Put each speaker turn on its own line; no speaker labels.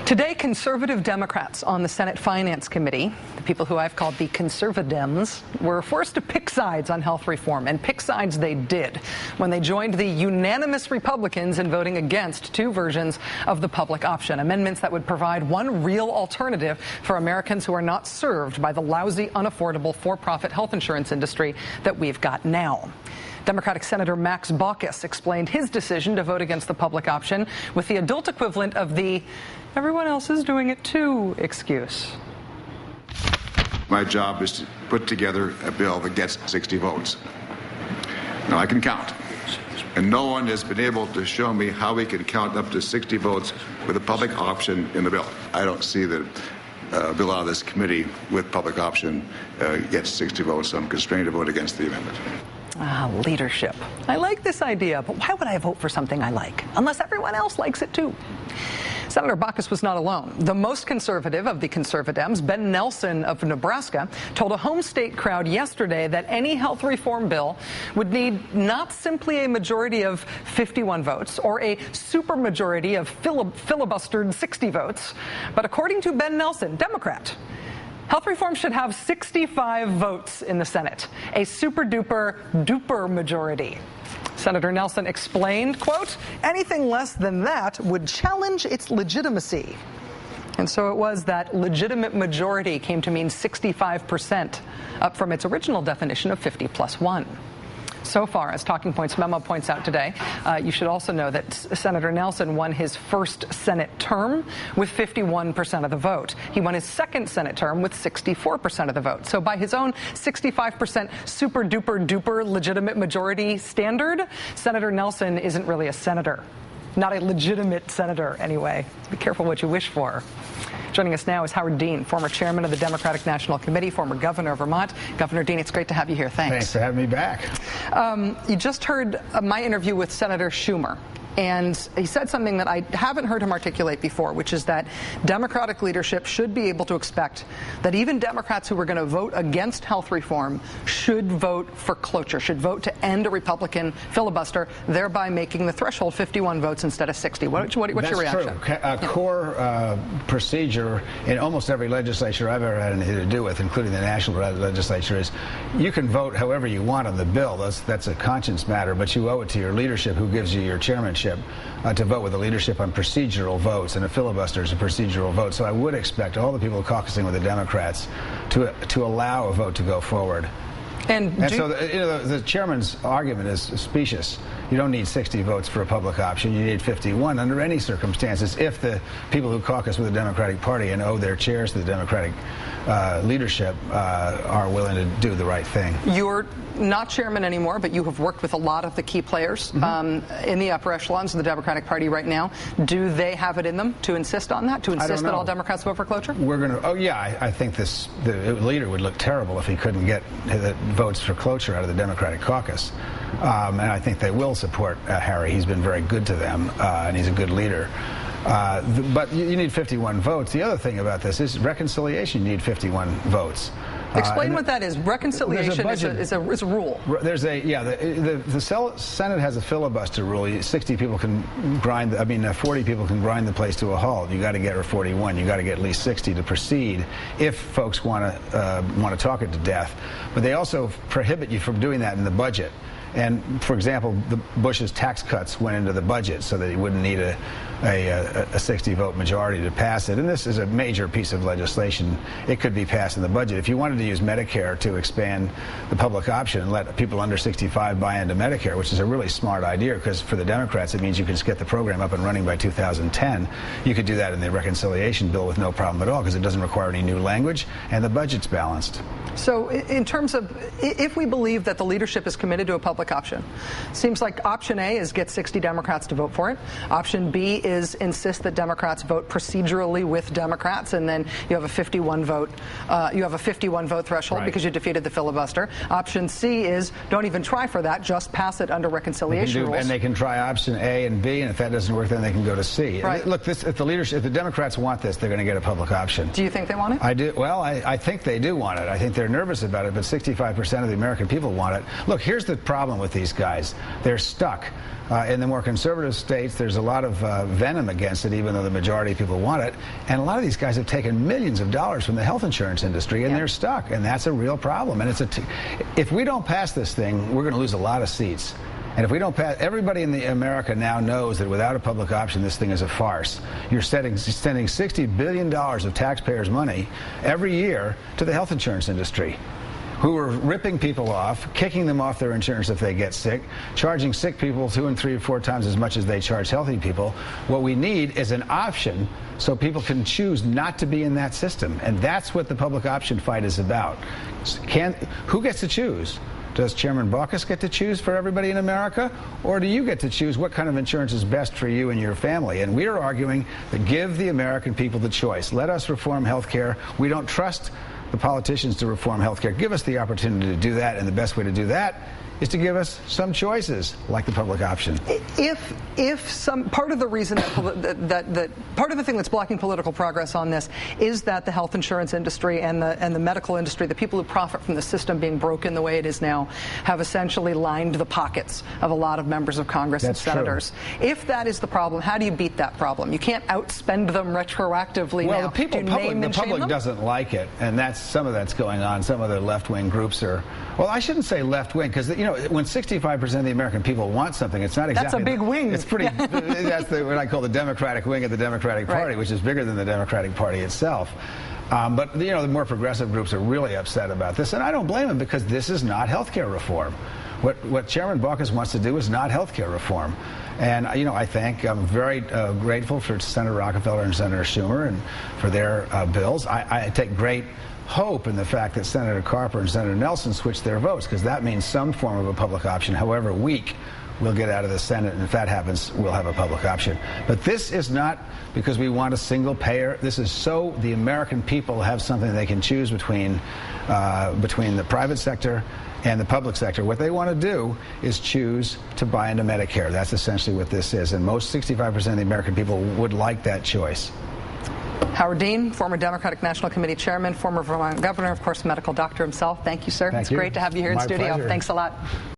Today, conservative Democrats on the Senate Finance Committee, the people who I've called the Conservadems, were forced to pick sides on health reform, and pick sides they did when they joined the unanimous Republicans in voting against two versions of the public option, amendments that would provide one real alternative for Americans who are not served by the lousy, unaffordable, for-profit health insurance industry that we've got now. Democratic Senator Max Baucus explained his decision to vote against the public option with the adult equivalent of the "everyone else is doing it too" excuse.
My job is to put together a bill that gets 60 votes. Now, I can count, and no one has been able to show me how we can count up to 60 votes with a public option in the bill. I don't see that a bill out of this committee with public option gets 60 votes, so I'm constrained to vote against the amendment.
Leadership. I like this idea, but why would I vote for something I like, unless everyone else likes it too? Senator Baucus was not alone. The most conservative of the Conservadems, Ben Nelson of Nebraska, told a home state crowd yesterday that any health reform bill would need not simply a majority of 51 votes or a supermajority of filibustered 60 votes, but according to Ben Nelson, Democrat, health reform should have 65 votes in the Senate, a super-duper majority. Senator Nelson explained, quote, anything less than that would challenge its legitimacy. And so it was that legitimate majority came to mean 65%, up from its original definition of 50 plus 1. So far, as Talking Points memo points out today, you should also know that Senator Nelson won his first Senate term with 51% of the vote. He won his second Senate term with 64% of the vote. So by his own 65% super-duper-duper legitimate majority standard, Senator Nelson isn't really a senator. Not a legitimate senator, anyway. Be careful what you wish for. Joining us now is Howard Dean, former chairman of the Democratic National Committee, former governor of Vermont. Governor Dean, it's great to have you here. Thanks.
Thanks for having me back.
You just heard my interview with Senator Schumer. And he said something that I haven't heard him articulate before, which is that Democratic leadership should be able to expect that even Democrats who are going to vote against health reform should vote for cloture, should vote to end a Republican filibuster, thereby making the threshold 51 votes instead of 60. What's your reaction?
That's true. A core procedure in almost every legislature I've ever had anything to do with, including the national legislature, is you can vote however you want on the bill. That's a conscience matter, but you owe it to your leadership, who gives you your chairmanship, to vote with the leadership on procedural votes, and a filibuster is a procedural vote. So I would expect all the people caucusing with the Democrats to allow a vote to go forward. And so the chairman's argument is specious. You don't need 60 votes for a public option. You need 51 under any circumstances if the people who caucus with the Democratic Party and owe their chairs to the Democratic leadership are willing to do the right thing.
You're not chairman anymore, but you have worked with a lot of the key players in the upper echelons of the Democratic Party right now. Do they have it in them to insist on that, to insist that all Democrats vote for cloture?
We're going to. Oh yeah, I think the leader would look terrible if he couldn't get the votes for cloture out of the Democratic caucus, and I think they will support Harry. He's been very good to them, and he's a good leader. But you need 51 votes. The other thing about this is reconciliation. You need 51 votes.
Explain what that is. Reconciliation is a rule.
There's the Senate has a filibuster rule. 60 people can 40 people can grind the place to a halt. You got to get 41. You got to get at least 60 to proceed if folks want to talk it to death. But they also prohibit you from doing that in the budget. And, for example, the Bush's tax cuts went into the budget so that he wouldn't need a 60-vote majority to pass it. And this is a major piece of legislation. It could be passed in the budget. If you wanted to use Medicare to expand the public option and let people under 65 buy into Medicare, which is a really smart idea, because for the Democrats it means you can get the program up and running by 2010. You could do that in the reconciliation bill with no problem at all, because it doesn't require any new language, and the budget's balanced.
So in terms of, if we believe that the leadership is committed to a public option, seems like option A is get 60 Democrats to vote for it. Option B is insist that Democrats vote procedurally with Democrats, and then you have a 51 vote. You have a 51 vote threshold because you defeated the filibuster. Option C is don't even try for that, just pass it under reconciliation rules.
And they can try option A and B, and if that doesn't work, then they can go to C.
Right.
Look, if the Democrats want this, they're going to get a public option.
Do you think they want it?
I do. Well, I think they do want it. I think they're nervous about it, but 65% of the American people want it. Look, here's the problem problem with these guys. They're stuck. In the more conservative states, there's a lot of venom against it, even though the majority of people want it. And a lot of these guys have taken millions of dollars from the health insurance industry, and they're stuck. And that's a real problem. And if we don't pass this thing, we're going to lose a lot of seats. And if we don't pass, everybody in America now knows that without a public option, this thing is a farce. You're spending $60 billion of taxpayers' money every year to the health insurance industry, who are ripping people off, kicking them off their insurance if they get sick, charging sick people 2 and 3 or 4 times as much as they charge healthy people. What we need is an option so people can choose not to be in that system. And that's what the public option fight is about. Who gets to choose? Does Chairman Baucus get to choose for everybody in America? Or do you get to choose what kind of insurance is best for you and your family? And we are arguing that give the American people the choice. Let us reform health care. We don't trust the politicians to reform health care. Give us the opportunity to do that, and the best way to do that is to give us some choices, like the public option.
If some part of the reason that part of the thing that's blocking political progress on this is that the health insurance industry and the medical industry, the people who profit from the system being broken the way it is now, have essentially lined the pockets of a lot of members of Congress and senators. True. If that is the problem, how do you beat that problem? You can't outspend them retroactively now.
Well, the public doesn't like it, and some of that's going on. Some of the left-wing groups are. Well, I shouldn't say left-wing, because when 65% of the American people want something, it's not exactly.
That's a big wing.
It's pretty. That's what I call the Democratic wing of the Democratic Party, which is bigger than the Democratic Party itself. But the more progressive groups are really upset about this, and I don't blame them, because this is not health care reform. What Chairman Baucus wants to do is not health care reform. And I'm very grateful for Senator Rockefeller and Senator Schumer and for their bills. I take great hope in the fact that Senator Carper and Senator Nelson switched their votes, because that means some form of a public option, however weak, will get out of the Senate, and if that happens, we'll have a public option. But this is not because we want a single payer. This is so the American people have something they can choose between the private sector and the public sector. What they want to do is choose to buy into Medicare. That's essentially what this is, and most 65% of the American people would like that choice.
Howard Dean, former Democratic National Committee Chairman, former Vermont Governor, of course, medical doctor himself. Thank you, sir.
Thank you.
It's great to have you here in studio.
Pleasure.
Thanks a lot.